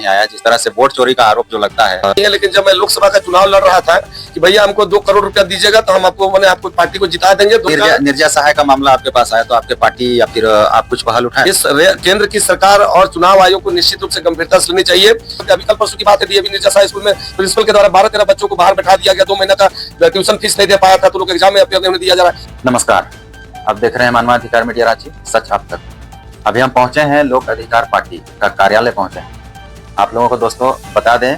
नहीं आया, जिस तरह से वोट चोरी का आरोप जो लगता है। लेकिन जब मैं लोकसभा का चुनाव लड़ रहा था कि भैया हमको 2 करोड़ रुपया दीजिएगा तो हम आपको पार्टी को जिता देंगे। निर्जा सहाय का मामला आपके पास आया तो आपके पार्टी या फिर आप कुछ पहल उठाए? इस केंद्र की सरकार और चुनाव आयोग को निश्चित रूप से गंभीरता से लेनी चाहिए। अभी कल परसों की बात है, अभी निर्जा सहाय स्कूल में प्रिंसिपल के द्वारा 12-13 बच्चों को बाहर बैठा दिया गया, 2 महीने का ट्यूशन फीस नहीं दे पाया था तो लोग एग्जाम में अपने दिया जा रहा है। नमस्कार, आप देख रहे हैं मानवाधिकार मीडिया रांची, सच आप तक। अभी हम पहुंचे हैं लोक अधिकार पार्टी का कार्यालय पहुंचे हैं। आप लोगों को दोस्तों बता दें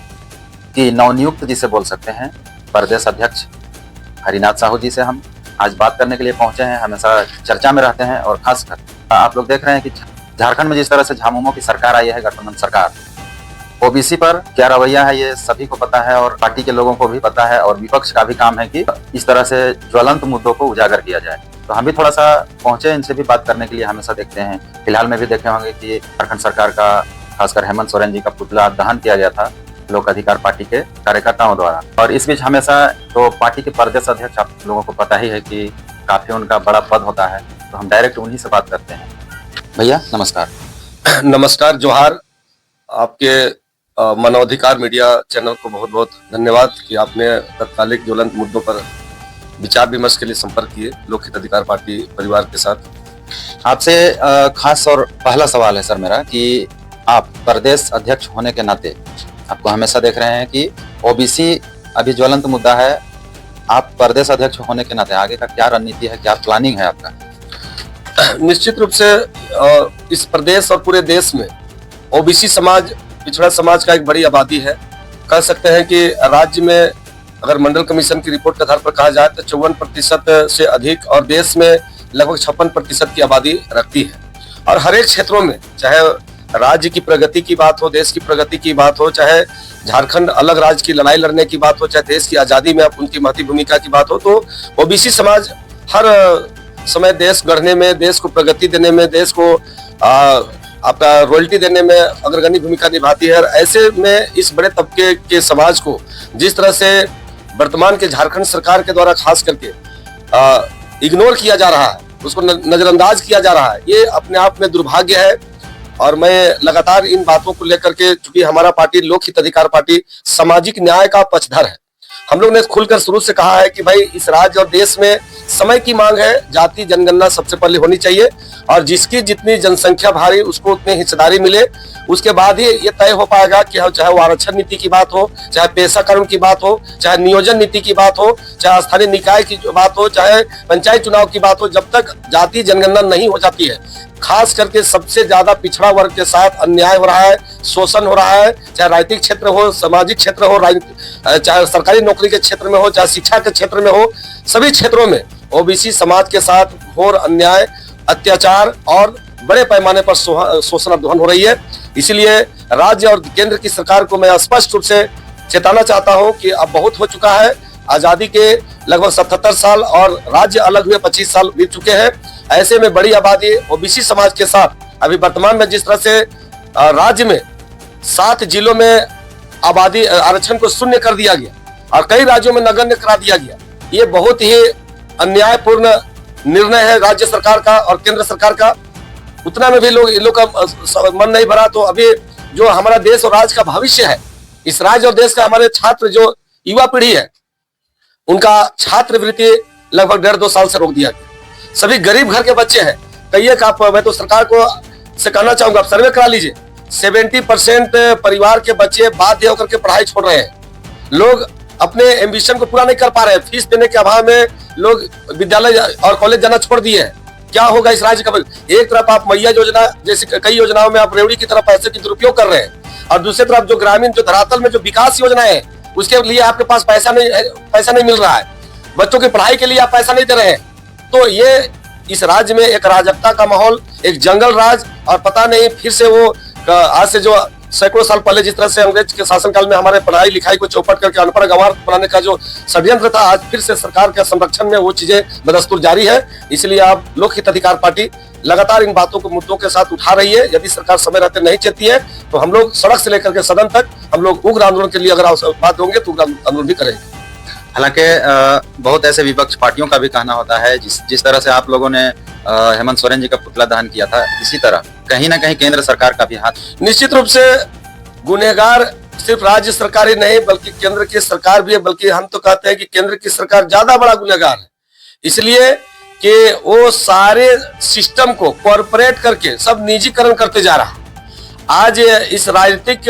कि नवनियुक्त जिसे बोल सकते हैं प्रदेश अध्यक्ष हरिनाथ साहू जी से हम आज बात करने के लिए पहुंचे हैं। हमेशा चर्चा में रहते हैं और खासकर आप लोग देख रहे हैं कि झारखंड में जिस तरह से झामुमो की सरकार आई है, गठबंधन सरकार, ओबीसी पर क्या रवैया है ये सभी को पता है और पार्टी के लोगों को भी पता है और विपक्ष का भी काम है कि इस तरह से ज्वलंत मुद्दों को उजागर किया जाए। तो हम भी थोड़ा सा पहुंचे इनसे भी बात करने के लिए। हमेशा देखते हैं, फिलहाल में भी देखे होंगे कि झारखंड सरकार का खासकर हेमंत सोरेन जी का पुतला दहन किया गया था लोक अधिकार पार्टी के कार्यकर्ताओं द्वारा। और इस बीच हमेशा तो पार्टी के प्रदेश अध्यक्ष आप लोगों को पता ही है कि काफी उनका बड़ा पद होता है, तो हम डायरेक्ट उन्हीं से बात करते हैं। भैया नमस्कार। नमस्कार, जोहार। आपके मानवाधिकार मीडिया चैनल को बहुत बहुत धन्यवाद कि आपने तत्कालिक ज्वलंत मुद्दों पर विचार विमर्श के लिए संपर्क किए लोक हित अधिकार पार्टी परिवार के साथ। आपसे खास और पहला सवाल है सर मेरा कि आप प्रदेश अध्यक्ष होने के नाते आपको हमेशा देख रहे हैं कि ओबीसी अभी ज्वलंत मुद्दा है। आप प्रदेश अध्यक्ष होने के नाते आगे का क्या रणनीति है, क्या प्लानिंग है आपका? निश्चित रूप से इस प्रदेश और पूरे देश में ओबीसी समाज, पिछड़ा समाज का एक बड़ी आबादी है। कह सकते हैं कि राज्य में अगर मंडल कमीशन की रिपोर्ट के आधार पर कहा जाए तो 54% से अधिक और देश में लगभग 56% की आबादी रखती है। और हर एक क्षेत्रों में, चाहे राज्य की प्रगति की बात हो, देश की प्रगति की बात हो, चाहे झारखंड अलग राज्य की लड़ाई लड़ने की बात हो, चाहे देश की आजादी में उनकी महती भूमिका की बात हो, तो ओबीसी समाज हर समय देश गढ़ने में, देश को प्रगति देने में, देश को आपका रॉयल्टी देने में अग्रगण्य भूमिका निभाती है। ऐसे में इस बड़े तबके के समाज को जिस तरह से वर्तमान के झारखंड सरकार के द्वारा खास करके इग्नोर किया जा रहा है, उसको नजरअंदाज किया जा रहा है, ये अपने आप में दुर्भाग्य है। और मैं लगातार इन बातों को लेकर के, चूंकि हमारा पार्टी लोक हित अधिकार पार्टी सामाजिक न्याय का पक्षधर है, हम लोग ने खुलकर शुरू से कहा है कि भाई इस राज्य और देश में समय की मांग है, जाति जनगणना सबसे पहले होनी चाहिए और जिसकी जितनी जनसंख्या भारी उसको उतनी हिस्सेदारी मिले, उसके बाद ही ये तय हो पाएगा कि चाहे वो आरक्षण नीति की बात हो, चाहे पेशा कानून की बात हो, चाहे नियोजन नीति की बात हो, चाहे स्थानीय निकाय की बात हो, चाहे पंचायत चुनाव की बात हो, जब तक जाति जनगणना नहीं हो जाती है, खास करके सबसे ज्यादा पिछड़ा वर्ग के साथ अन्याय हो रहा है, शोषण हो रहा है, चाहे राजनीतिक क्षेत्र हो, सामाजिक क्षेत्र हो, चाहे सरकारी नौकरी के क्षेत्र में हो, चाहे शिक्षा के क्षेत्र में हो, सभी क्षेत्रों में ओबीसी समाज के साथ घोर अन्याय, अत्याचार और बड़े पैमाने पर शोषण अवधान हो रही है। इसलिए राज्य और केंद्र की सरकार को मैं स्पष्ट रूप से चेताना चाहता हूं कि अब बहुत हो चुका है। आजादी के लगभग 77 साल और राज्य अलग हुए 25 साल बीत चुके हैं। ऐसे में बड़ी आबादी ओबीसी समाज के साथ अभी वर्तमान में जिस तरह से राज्य में 7 जिलों में आबादी आरक्षण को शून्य कर दिया गया और कई राज्यों में नगण्य करा दिया गया, ये बहुत ही अन्यायपूर्ण निर्णय है राज्य सरकार का और केंद्र सरकार का। उतना में भी इन लोग का मन नहीं भरा, तो अभी जो हमारा देश और राज्य का भविष्य है, इस राज्य और देश का हमारे छात्र जो युवा पीढ़ी है, उनका छात्रवृत्ति लगभग 1.5-2 साल से रोक दिया गया। सभी गरीब घर के बच्चे हैं। कहिए कि मैं तो सरकार को से कहना चाहूंगा, आप सर्वे करा लीजिए, 70% परिवार के बच्चे बाध्य होकर के पढ़ाई छोड़ रहे हैं। लोग अपने एम्बिशन को पूरा नहीं कर पा रहे हैं, फीस देने के अभाव में लोग विद्यालय और कॉलेज जाना छोड़ दिए हैं। क्या होगा इस राज्य का? एक तरफ आप मैया योजना जैसी कई योजनाओं में आप रेवड़ी की तरफ पैसे की दुरुपयोग कर रहे हैं और दूसरी तरफ जो ग्रामीण जो धरातल में जो विकास योजनाएं है उसके लिए आपके पास पैसा नहीं मिल रहा है, बच्चों की पढ़ाई के लिए आप पैसा नहीं दे रहे हैं। तो ये इस राज्य में एक अराजकता का माहौल, एक जंगल राज, और पता नहीं फिर से वो आज से जो सैकड़ों साल पहले जिस तरह से अंग्रेज के शासनकाल में हमारे पढ़ाई लिखाई को चौपट करके अनपढ़ गंवार बनाने का जो षड्यंत्र था, आज फिर से सरकार के संरक्षण में वो चीजें बदस्तूर जारी है। इसलिए आप लोक हित अधिकार पार्टी लगातार इन बातों को मुद्दों के साथ उठा रही है। यदि सरकार समय रहते नहीं चलती है तो हम लोग सड़क से लेकर के सदन तक हम लोग उग्र आंदोलन के लिए अगर बात होंगे तो उग्र आंदोलन भी करेंगे। हालांकि बहुत ऐसे विपक्ष पार्टियों का भी कहना होता है जिस तरह से आप लोगों ने हेमंत सोरेन जी का पुतला दहन किया था, इसी तरह कहीं ना कहीं केंद्र सरकार का भी हाथ। निश्चित रूप से गुनहगार सिर्फ राज्य सरकार ही नहीं बल्कि केंद्र की सरकार भी है, बल्कि हम तो कहते हैं कि केंद्र की सरकार ज्यादा बड़ा गुनहगार है, इसलिए कि वो सारे सिस्टम को कॉर्पोरेट करके सब निजीकरण करते जा रहा है। आज इस राजनीतिक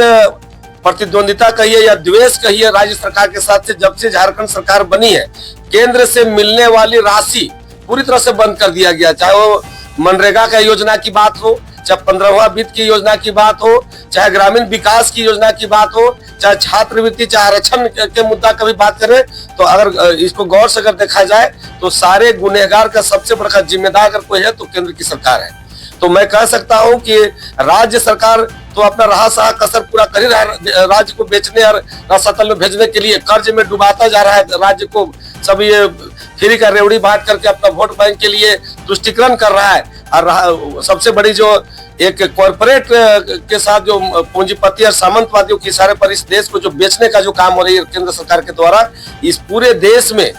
प्रतिद्वंदिता कहिए या द्वेष कहिए राज्य सरकार के साथ से जब से झारखंड सरकार बनी है, केंद्र से मिलने वाली राशि पूरी तरह से बंद कर दिया गया। चाहे वो मनरेगा का योजना की बात हो, चाहे 15वां वित्त की योजना की बात हो, चाहे ग्रामीण विकास की योजना की बात हो, चाहे छात्रवृत्ति, चाहे आरक्षण के मुद्दा का भी बात करें, तो अगर इसको गौर से अगर देखा जाए तो सारे गुनहगार का सबसे बड़ा जिम्मेदार अगर कोई है तो केंद्र की सरकार है। तो मैं कह सकता हूं कि राज्य सरकार तो अपना रहा सहा कसर पूरा कर ही रहा है, राज्य को बेचने और रसातल में भेजने के लिए कर्ज में डुबाता जा रहा है राज्य को। सब ये फ्री का रेवड़ी बांट करके अपना वोट बैंक के लिए तुष्टिकरण कर रहा है। और सबसे बड़ी जो एक कॉर्पोरेट के साथ जो पूंजीपति और सामंतवादियों के इशारे पर इस देश को जो बेचने का जो काम हो रही है केंद्र सरकार के द्वारा, इस पूरे देश में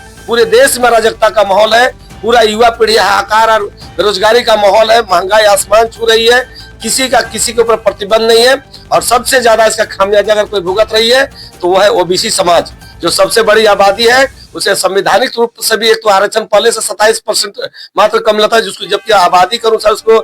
अराजकता का माहौल है। पूरा युवा पीढ़ी हाहाकार और बेरोजगारी का माहौल है, महंगाई आसमान छू रही है, किसी के ऊपर प्रतिबंध नहीं है। और सबसे ज्यादा इसका खामियाजा अगर कोई भुगत रही है तो वो है ओबीसी समाज, जो सबसे बड़ी आबादी है। उसे संवैधानिक रूप से भी एक तो आरक्षण पहले से 27% मात्र कम मिलता है, जिसको जबकि आबादी के अनुसार उसको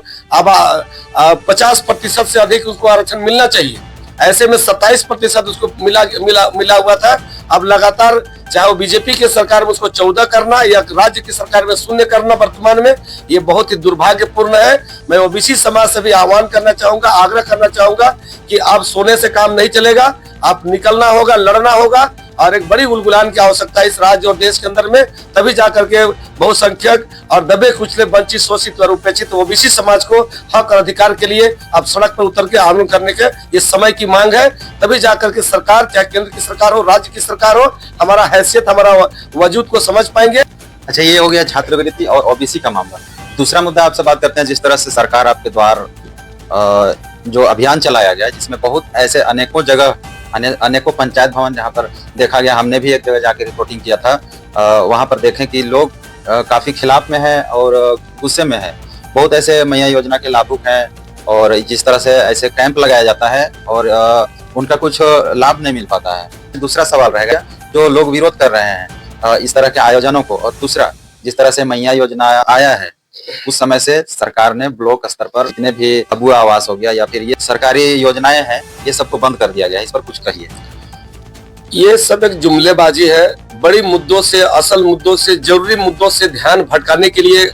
50% से अधिक उसको आरक्षण मिलना चाहिए। ऐसे में 27% उसको मिला हुआ था। अब लगातार चाहे वो बीजेपी की सरकार में उसको 14 करना या राज्य की सरकार में 0 करना, वर्तमान में ये बहुत ही दुर्भाग्यपूर्ण है। मैं ओबीसी समाज से भी आह्वान करना चाहूंगा, आग्रह करना चाहूंगा कि अब सोने से काम नहीं चलेगा, आप निकलना होगा, लड़ना होगा और एक बड़ी गुलगुलान की आवश्यकता है इस राज्य और देश के अंदर में। तभी जाकर के बहुसंख्यक और दबे कुचले, वंचित, शोषित और उपेक्षित ओबीसी समाज को हक और अधिकार के लिए अब सड़क पर उतर के आंदोलन करने के ये समय की मांग है। तभी जाकर के सरकार, चाहे केंद्र की सरकार हो, राज्य की सरकार हो, हमारा हैसियत, हमारा वजूद को समझ पाएंगे। अच्छा, ये हो गया छात्रवृत्ति और ओबीसी का मामला। दूसरा मुद्दा आपसे बात करते हैं, जिस तरह से सरकार आपके द्वार जो अभियान चलाया गया, जिसमें बहुत ऐसे अनेकों जगह अनेकों पंचायत भवन जहां पर देखा गया, हमने भी एक जगह जाकर रिपोर्टिंग किया था, वहां पर देखें कि लोग काफी खिलाफ में हैं और गुस्से में हैं। बहुत ऐसे मैया योजना के लाभुक हैं और जिस तरह से ऐसे कैंप लगाया जाता है और उनका कुछ लाभ नहीं मिल पाता है। दूसरा सवाल रहेगा, जो लोग विरोध कर रहे हैं इस तरह के आयोजनों को, और दूसरा जिस तरह से मैया योजना आया है उस समय से सरकार ने ब्लॉक स्तर पर जितने भी अबुआ आवास हो गया या फिर ये सरकारी योजनाएं हैं, ये सबको बंद कर दिया गया। इस पर कुछ कहिए। ये सब एक जुमलेबाजी है। बड़ी मुद्दों से, असल मुद्दों से, जरूरी मुद्दों से ध्यान भटकाने के लिए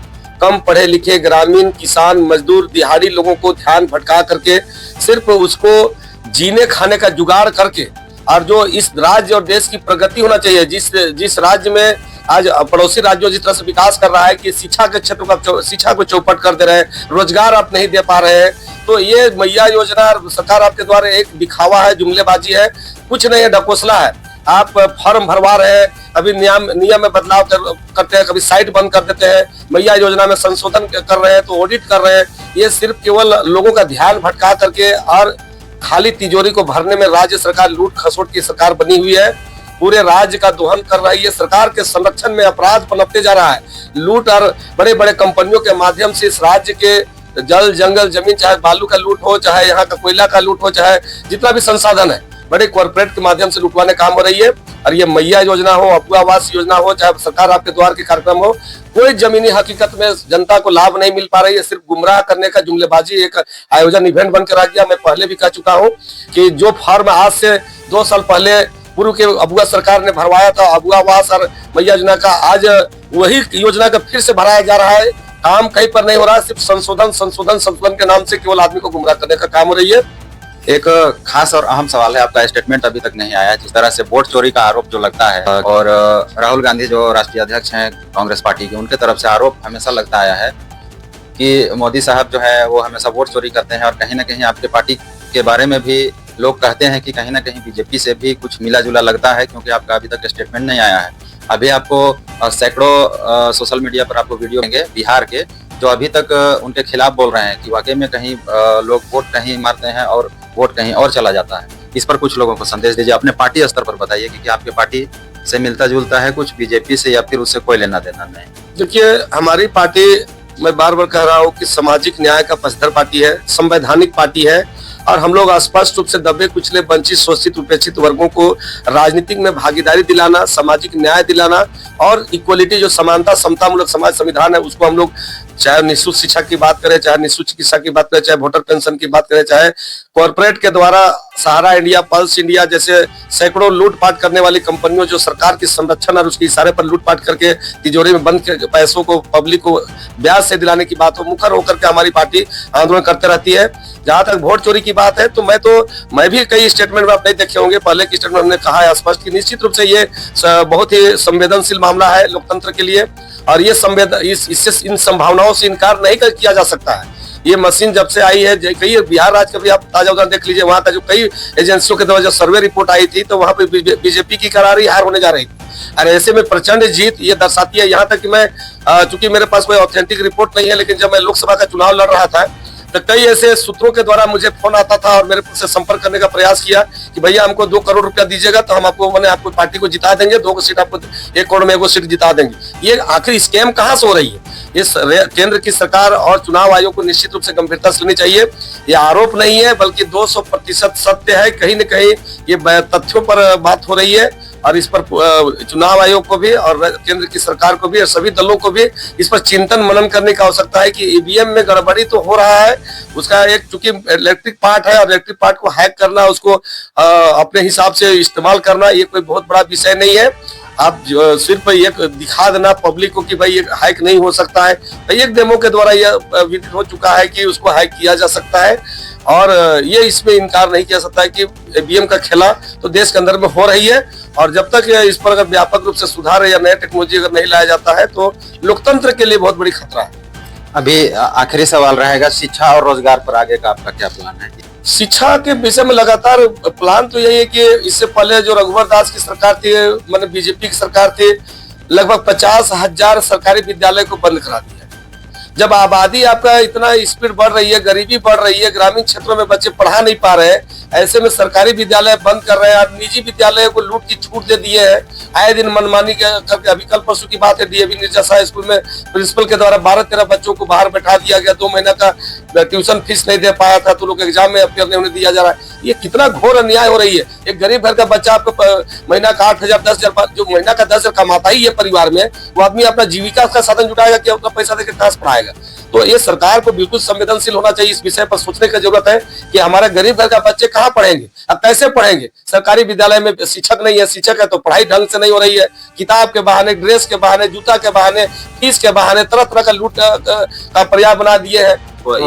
कम पढ़े लिखे ग्रामीण, किसान, मजदूर, दिहाड़ी लोगों को ध्यान भटका करके सिर्फ उसको जीने खाने का जुगाड़ करके, और जो इस राज्य और देश की प्रगति होना चाहिए, जिस राज्य में आज पड़ोसी राज्यों जिस तरह से विकास कर रहा है कि शिक्षा के क्षेत्र का, शिक्षा को चौपट कर दे रहे हैं, रोजगार आप नहीं दे पा रहे हैं, तो ये मैया योजना सरकार आपके द्वारा एक दिखावा है, जुमलेबाजी है, कुछ नहीं है, ढकोसला है। आप फॉर्म भरवा रहे हैं, अभी नियम में बदलाव करते हैं, कभी साइट बंद कर देते हैं, मैया योजना में संशोधन कर रहे हैं तो ऑडिट कर रहे हैं। ये सिर्फ केवल लोगों का ध्यान भटका करके और खाली तिजोरी को भरने में राज्य सरकार लूट खसोट की सरकार बनी हुई है। पूरे राज्य का दोहन कर रही है। सरकार के संरक्षण में अपराध पनपते जा रहा है। लूट और बड़े बड़े कंपनियों के माध्यम से इस राज्य के जल, जंगल, जमीन, चाहे बालू का लूट हो, चाहे यहाँ का कोयला का लूट हो, चाहे जितना भी संसाधन है, बड़े कॉर्पोरेट के माध्यम से लुटवाने काम हो रही है। और ये मैया योजना हो, अबुआ आवास योजना हो, चाहे सरकार आपके द्वार के कार्यक्रम हो, कोई जमीनी हकीकत में जनता को लाभ नहीं मिल पा रही है। सिर्फ गुमराह करने का जुमलेबाजी एक आयोजन इवेंट बनकर आ गया। मैं पहले भी कह चुका हूँ कि जो फॉर्म आज से 2 साल पहले पूर्व के अबुआ सरकार ने भरवाया था, अबुआ आवास और मैया योजना का, आज वही योजना का फिर से भराया जा रहा है। काम कहीं पर नहीं हो रहा है, सिर्फ संशोधन के नाम से केवल आदमी को गुमराह करने का काम हो रही है। एक खास और अहम सवाल है, आपका स्टेटमेंट अभी तक नहीं आया। जिस तरह से वोट चोरी का आरोप जो लगता है, और राहुल गांधी जो राष्ट्रीय अध्यक्ष हैं कांग्रेस पार्टी के, उनके तरफ से आरोप हमेशा लगता आया है कि मोदी साहब जो है वो हमेशा वोट चोरी करते हैं। और कहीं ना कहीं आपके पार्टी के बारे में भी लोग कहते हैं कि कहीं ना कहीं बीजेपी से भी कुछ मिला जुला लगता है, क्योंकि आपका अभी तक स्टेटमेंट नहीं आया है। अभी आपको सैकड़ों सोशल मीडिया पर आपको वीडियो देंगे बिहार के, जो अभी तक उनके खिलाफ बोल रहे हैं कि वाकई में कहीं लोग वोट कहीं मारते हैं और वोट कहीं और चला जाता है। इस पर कुछ लोगों को संदेश दीजिए, अपने पार्टी स्तर पर बताइए कि क्या आपके पार्टी से मिलता जुलता है कुछ बीजेपी से या फिर उससे कोई लेना देना नहीं। देखिए, हमारी पार्टी मैं बार बार कह रहा हूँ कि सामाजिक न्याय का पक्षधर पार्टी है, संवैधानिक पार्टी है और हम लोग स्पष्ट रूप से दबे कुचले वंचित शोषित उपेक्षित वर्गों को राजनीतिक में भागीदारी दिलाना, सामाजिक न्याय दिलाना और इक्वलिटी जो समानता समतामूलक समाज संविधान है उसको हम लोग चाहे निःशुल्क शिक्षा की बात करें, चाहे निःशुल्क चिकित्सा की बात करें, चाहे वोटर पेंशन की बात करें, चाहे कॉर्पोरेट के द्वारा सहारा इंडिया, पल्स इंडिया जैसे सैकड़ों लूटपाट करने वाली कंपनियों जो सरकार की संरक्षण और उसके इशारे पर लूटपाट करके तिजोरी में बंद पैसों को पब्लिक को ब्याज से दिलाने की बात हो, मुखर होकर के हमारी पार्टी आंदोलन करते रहती है। जहां तक वोट चोरी की बात है तो मैं भी कई स्टेटमेंट में आप नहीं देखे होंगे, पहले की स्टेटमेंट हमने कहा है स्पष्ट कि निश्चित रूप से ये बहुत ही संवेदनशील मामला है लोकतंत्र के लिए और ये इससे इन संभावनाओं से इनकार नहीं किया जा सकता है। ये मशीन जब से आई है, कई बिहार राज्य का भी आप ताजा उदाहरण देख लीजिए, वहां का जो कई एजेंसियों के द्वारा जो सर्वे रिपोर्ट आई थी तो वहां पे बीजेपी की करारी हार होने जा रही थी और ऐसे में प्रचंड जीत ये दर्शाती है। यहाँ तक कि मैं चूंकि मेरे पास कोई ऑथेंटिक रिपोर्ट नहीं है, लेकिन जब मैं लोकसभा का चुनाव लड़ रहा था तो कई ऐसे सूत्रों के द्वारा मुझे फोन आता था और मेरे से संपर्क करने का प्रयास किया कि भैया हमको 2 करोड़ रुपया दीजिएगा तो हम आपको पार्टी को जिता देंगे, 2 सीट आपको 1 करोड़ में 1 सीट जिता देंगे। ये आखिर स्कैम कहाँ से हो रही है? इस केंद्र की सरकार और चुनाव आयोग को निश्चित रूप से गंभीरता से लेनी चाहिए। ये आरोप नहीं है बल्कि 200% सत्य है, कहीं न कहीं ये तथ्यों पर बात हो रही है और इस पर चुनाव आयोग को भी और केंद्र की सरकार को भी और सभी दलों को भी इस पर चिंतन मनन करने की आवश्यकता है कि ईवीएम में गड़बड़ी तो हो रहा है, उसका एक चूंकि इलेक्ट्रिक पार्ट है और इलेक्ट्रिक पार्ट को हैक करना, उसको अपने हिसाब से इस्तेमाल करना ये कोई बहुत बड़ा विषय नहीं है। आप सिर्फ ये दिखा देना पब्लिक को कि भाई ये हैक नहीं हो सकता है, तो एक डेमो के द्वारा यह विदित हो चुका है कि उसको हैक किया जा सकता है और ये इसमें इनकार नहीं किया सकता है कि ईवीएम का खेला तो देश के अंदर में हो रही है और जब तक इस पर अगर व्यापक रूप से सुधार या नया टेक्नोलॉजी अगर नहीं लाया जाता है तो लोकतंत्र के लिए बहुत बड़ी खतरा है। अभी आखिरी सवाल रहेगा, शिक्षा और रोजगार पर आगे का आपका क्या प्लान है? शिक्षा के विषय में लगातार प्लान तो यही है कि इससे पहले जो रघुवर दास की सरकार थी, माने बीजेपी की सरकार थी, लगभग 50,000 सरकारी विद्यालय को बंद करा दिया। जब आबादी आपका इतना स्पीड बढ़ रही है, गरीबी बढ़ रही है, ग्रामीण क्षेत्रों में बच्चे पढ़ा नहीं पा रहे हैं, ऐसे में सरकारी विद्यालय बंद कर रहे हैं और निजी विद्यालयों को लूट की छूट दे दिए हैं। आए दिन मनमानी करके, अभी कल परसों की बात है, डीएवी निर्जा स्कूल में प्रिंसिपल के द्वारा 12-13 बच्चों को बाहर बैठा दिया गया, 2 महीना का ट्यूशन फीस नहीं दे पाया था तो लोग एग्जाम में अपियर नहीं होने दिया जा रहा है। ये कितना घोर अन्याय हो रही है। एक गरीब घर का बच्चा आपको महीना का 8,000 10,000 जो महीना का 10,000 कमाता ही है परिवार में, वो आदमी अपना जीविका का साधन जुटाएगा कि उतना पैसा देकर कहां से पढ़ाएगा? तो ये सरकार को बिल्कुल संवेदनशील होना चाहिए, इस विषय पर सोचने की जरूरत है कि हमारे गरीब घर का बच्चे कहाँ पढ़ेंगे अब कैसे पढ़ेंगे? सरकारी विद्यालय में शिक्षक नहीं है, शिक्षक है तो पढ़ाई ढंग से नहीं हो रही है, किताब के बहाने, ड्रेस के बहाने, जूता के बहाने, फीस के बहाने तरह तरह का लूट का पर्याय बना दिए है। तो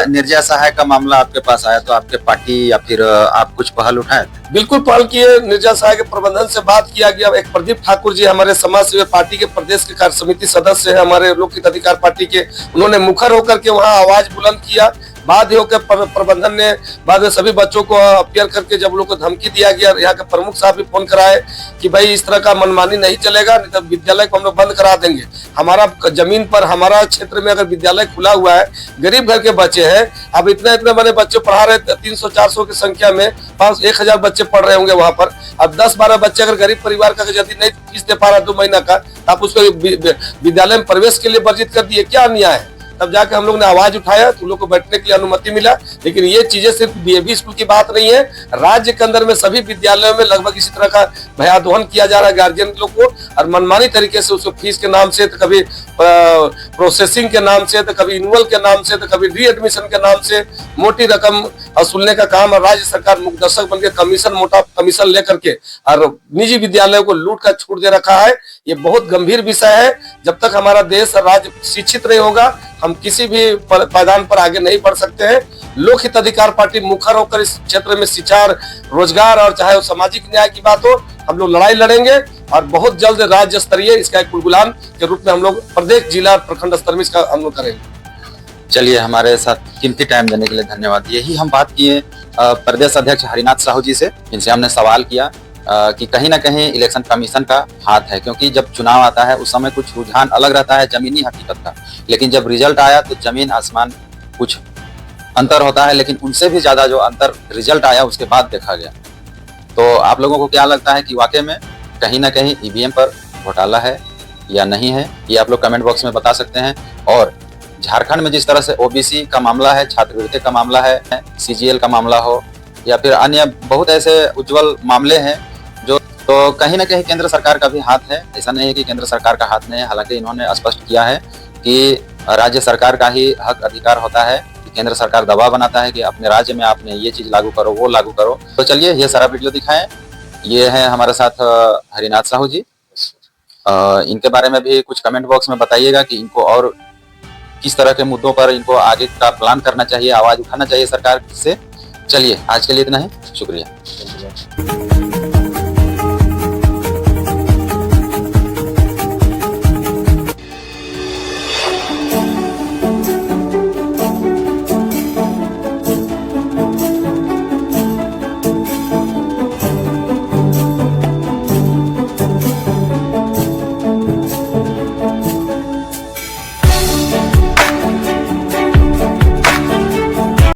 निर्जा सहाय का मामला आपके पास आया तो आपके पार्टी या फिर आप कुछ पहल उठाए? बिल्कुल पहल किए, निर्जा सहाय के प्रबंधन से बात किया गया। एक प्रदीप ठाकुर जी हमारे समाज सेवी पार्टी के प्रदेश के कार्य समिति सदस्य है हमारे लोक हित अधिकार पार्टी के, उन्होंने मुखर होकर के वहाँ आवाज बुलंद किया। बाध्य होकर प्रबंधन ने बाद में सभी बच्चों को अपियर करके जब लोग को धमकी दिया गया, यहाँ के प्रमुख साहब भी फोन कराए कि भाई इस तरह का मनमानी नहीं चलेगा, नहीं तो विद्यालय को हम लोग बंद करा देंगे। हमारा जमीन पर हमारा क्षेत्र में अगर विद्यालय खुला हुआ है, गरीब घर के बच्चे हैं, अब इतने बड़े बच्चे पढ़ा रहे 300-400 की संख्या में 1,000 बच्चे पढ़ रहे होंगे वहां पर। अब 10-12 बच्चे अगर गरीब परिवार का यदि नहीं फीस दे पा रहा 2 महीना का, आप उसको विद्यालय में प्रवेश के लिए वर्जित कर दिए, क्या अन्याय है? तब जाके हम लोग ने आवाज उठाया तो लोग को बैठने के लिए अनुमति मिला। लेकिन ये चीजें सिर्फ डीएवी स्कूल की बात नहीं है, राज्य के अंदर में सभी विद्यालयों में लगभग इसी तरह का भयादोहन किया जा रहा है गार्जियन लोग को, और मनमानी तरीके से उसको फीस के नाम से, तो कभी प्रोसेसिंग के नाम से, तो कभी इनवल के नाम से, तो कभी रीएडमिशन के नाम से मोटी रकम वसूलने का काम, और राज्य सरकार मुखदर्शक बनकर मोटा कमीशन लेकर के और निजी विद्यालयों को लूट का छूट दे रखा है। ये बहुत गंभीर विषय है। जब तक हमारा देश और राज्य शिक्षित नहीं होगा, हम किसी भी पायदान पर आगे नहीं बढ़ सकते हैं। लोक हित अधिकार पार्टी मुखर होकर इस क्षेत्र में शिक्षा, रोजगार और चाहे वो सामाजिक न्याय की बात हो, हम लोग लड़ाई लड़ेंगे और बहुत जल्द राज्य स्तरीय इसका एक गुलगुलान के रूप में हम लोग प्रदेश, जिला, प्रखंड स्तर में इसका हम लोग करेंगे। चलिए, हमारे साथ कीमती टाइम देने के लिए धन्यवाद। यही हम बात किए प्रदेश अध्यक्ष हरिनाथ साहू जी से, जिनसे हमने सवाल किया कि कहीं ना कहीं इलेक्शन कमीशन का हाथ है, क्योंकि जब चुनाव आता है उस समय कुछ रुझान अलग रहता है जमीनी हकीकत का, लेकिन जब रिजल्ट आया तो जमीन आसमान कुछ अंतर होता है। लेकिन उनसे भी ज्यादा जो अंतर रिजल्ट आया उसके बाद देखा गया। तो आप लोगों को क्या लगता है कि वाकई में कहीं ना कहीं ईवीएम पर घोटाला है या नहीं है? ये आप लोग कमेंट बॉक्स में बता सकते हैं। और झारखंड में जिस तरह से ओबीसी का मामला है, छात्रवृत्ति का मामला है, सीजीएल का मामला हो या फिर अन्य बहुत ऐसे उज्जवल मामले हैं जो, तो कहीं ना कहीं केंद्र सरकार का भी हाथ है। ऐसा नहीं है कि केंद्र सरकार का हाथ नहीं है, हालांकि इन्होंने स्पष्ट किया है कि राज्य सरकार का ही हक अधिकार होता है कि केंद्र सरकार दबाव बनाता है कि अपने राज्य में आपने ये चीज लागू करो, वो लागू करो। तो चलिए ये सारा वीडियो दिखाएं। ये है हमारे साथ हरिनाथ साहू जी। इनके बारे में भी कुछ कमेंट बॉक्स में बताइएगा कि इनको और किस तरह के मुद्दों पर इनको आगे का प्लान करना चाहिए, आवाज उठाना चाहिए सरकार से। चलिए आज के लिए इतना ही, शुक्रिया।